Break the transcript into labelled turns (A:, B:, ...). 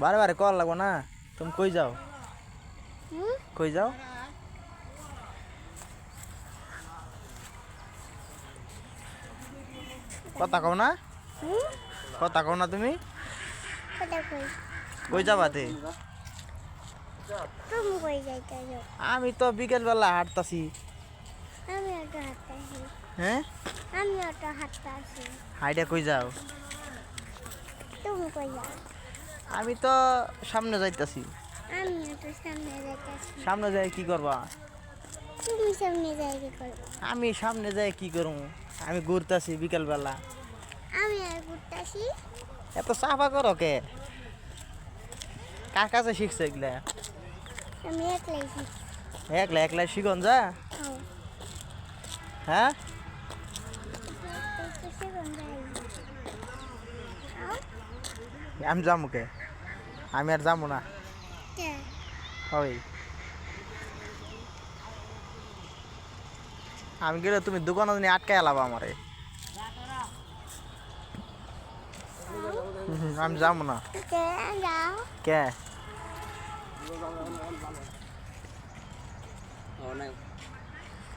A: বারে বারে কল লাগবো না। তুমি কই যাও? কই যাও? কথা কও না? কথা কও না তুমি? কই যাবাতে? আমি তো বিকেল বেলা হাঁটতাছি। হ্যাঁ, হাইটা কই যাও? আমি তো সামনে যাইতাছি। সামনে যাই কি করবা? আমি সামনে যাই কি করব? আমি ঘুরতাছি বিকেল বেলা। এত সাফা করো কে? কার কাছে শিখছো এগুলা? একলা একলা শিখন যা? হ্যাঁ, আমি যাবো কে? আমি আর যাবো না। ওই আমি গেলে তুমি দোকানে নিয়ে আটকে এলাবা আমারে। আমি যাবো না। কে?